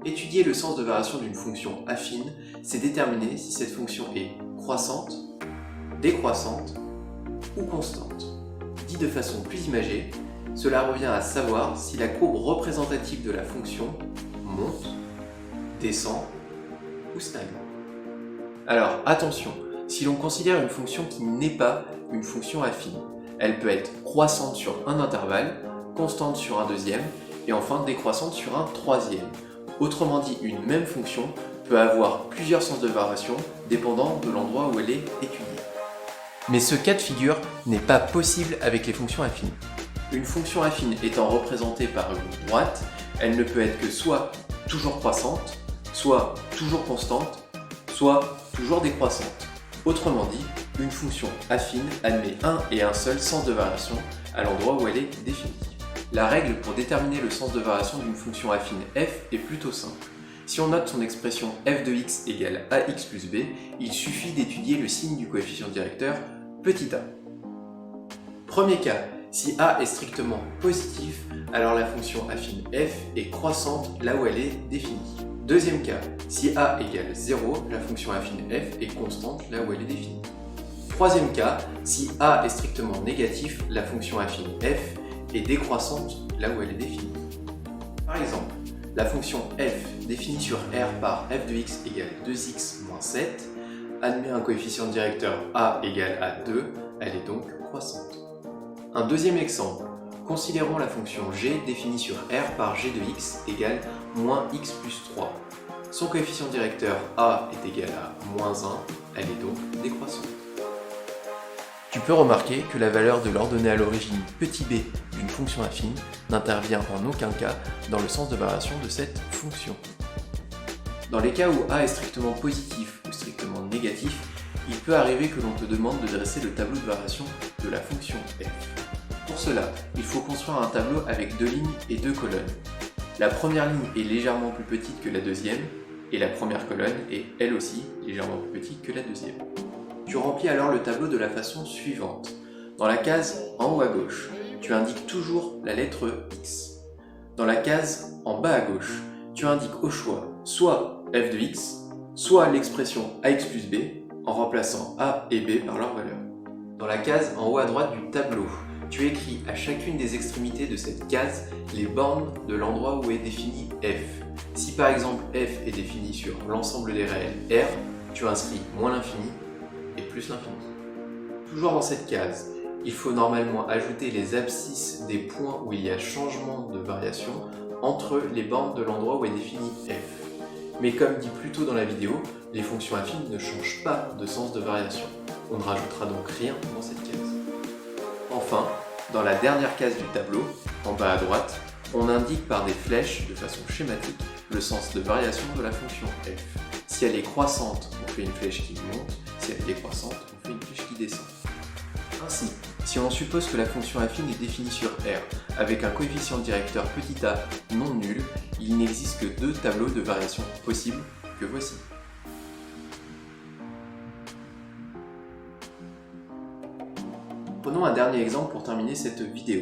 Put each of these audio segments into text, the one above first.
Étudier le sens de variation d'une fonction affine, c'est déterminer si cette fonction est croissante, décroissante ou constante. Dit de façon plus imagée, cela revient à savoir si la courbe représentative de la fonction monte, descend ou stagne. Alors attention, si l'on considère une fonction qui n'est pas une fonction affine, elle peut être croissante sur un intervalle, constante sur un deuxième et enfin décroissante sur un troisième. Autrement dit, une même fonction peut avoir plusieurs sens de variation dépendant de l'endroit où elle est étudiée. Mais ce cas de figure n'est pas possible avec les fonctions affines. Une fonction affine étant représentée par une droite, elle ne peut être que soit toujours croissante, soit toujours constante, soit toujours décroissante. Autrement dit, une fonction affine admet un et un seul sens de variation à l'endroit où elle est définie. La règle pour déterminer le sens de variation d'une fonction affine f est plutôt simple. Si on note son expression f de x égale ax plus b, il suffit d'étudier le signe du coefficient directeur petit a. Premier cas, si a est strictement positif, alors la fonction affine f est croissante là où elle est définie. Deuxième cas, si a égale 0, la fonction affine f est constante là où elle est définie. Troisième cas, si a est strictement négatif, la fonction affine f est décroissante là où elle est définie. Par exemple, la fonction f définie sur R par f de x égale 2x moins 7 admet un coefficient directeur a égale à 2, elle est donc croissante. Un deuxième exemple, considérons la fonction g définie sur R par g de x égale moins x plus 3. Son coefficient directeur a est égal à moins 1, elle est donc décroissante. Tu peux remarquer que la valeur de l'ordonnée à l'origine petit b d'une fonction affine n'intervient en aucun cas dans le sens de variation de cette fonction. Dans les cas où a est strictement positif ou strictement négatif, il peut arriver que l'on te demande de dresser le tableau de variation de la fonction f. Pour cela, il faut construire un tableau avec 2 lignes et 2 colonnes. La première ligne est légèrement plus petite que la deuxième, et la première colonne est elle aussi légèrement plus petite que la deuxième. Tu remplis alors le tableau de la façon suivante. Dans la case en haut à gauche, tu indiques toujours la lettre x. Dans la case en bas à gauche, tu indiques au choix soit f de x, soit l'expression ax plus b, en remplaçant a et b par leur valeur. Dans la case en haut à droite du tableau, tu écris à chacune des extrémités de cette case les bornes de l'endroit où est défini f. Si par exemple f est défini sur l'ensemble des réels R, tu inscris moins l'infini et plus l'infini. Toujours dans cette case, il faut normalement ajouter les abscisses des points où il y a changement de variation entre les bornes de l'endroit où est défini f. Mais comme dit plus tôt dans la vidéo, les fonctions affines ne changent pas de sens de variation. On ne rajoutera donc rien dans cette case. Enfin, dans la dernière case du tableau, en bas à droite, on indique par des flèches, de façon schématique, le sens de variation de la fonction f. Si elle est croissante, on fait une flèche qui monte, si elle est décroissante, on fait une flèche qui descend. Ainsi, si on suppose que la fonction affine est définie sur R avec un coefficient directeur petit a non nul, il n'existe que 2 tableaux de variation possibles que voici. Prenons un dernier exemple pour terminer cette vidéo.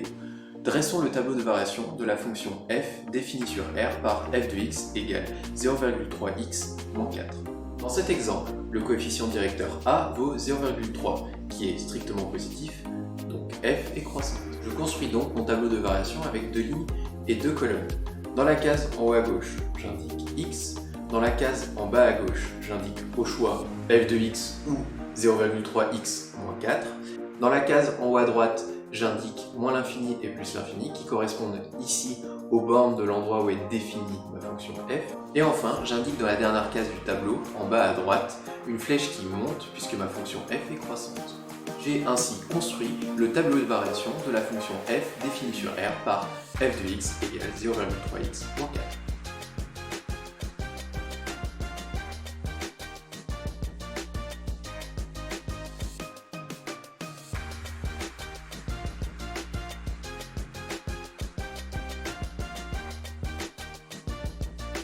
Dressons le tableau de variation de la fonction f définie sur R par f de x égale 0,3x moins 4. Dans cet exemple, le coefficient directeur a vaut 0,3, qui est strictement positif, donc f est croissante. Je construis donc mon tableau de variation avec 2 lignes et 2 colonnes. Dans la case en haut à gauche, j'indique x. Dans la case en bas à gauche, j'indique au choix f de x ou 0,3x moins 4. Dans la case en haut à droite, j'indique moins l'infini et plus l'infini qui correspondent ici aux bornes de l'endroit où est définie ma fonction f. Et enfin, j'indique dans la dernière case du tableau, en bas à droite, une flèche qui monte puisque ma fonction f est croissante. J'ai ainsi construit le tableau de variation de la fonction f définie sur R par f de x égale 0,3x moins 4.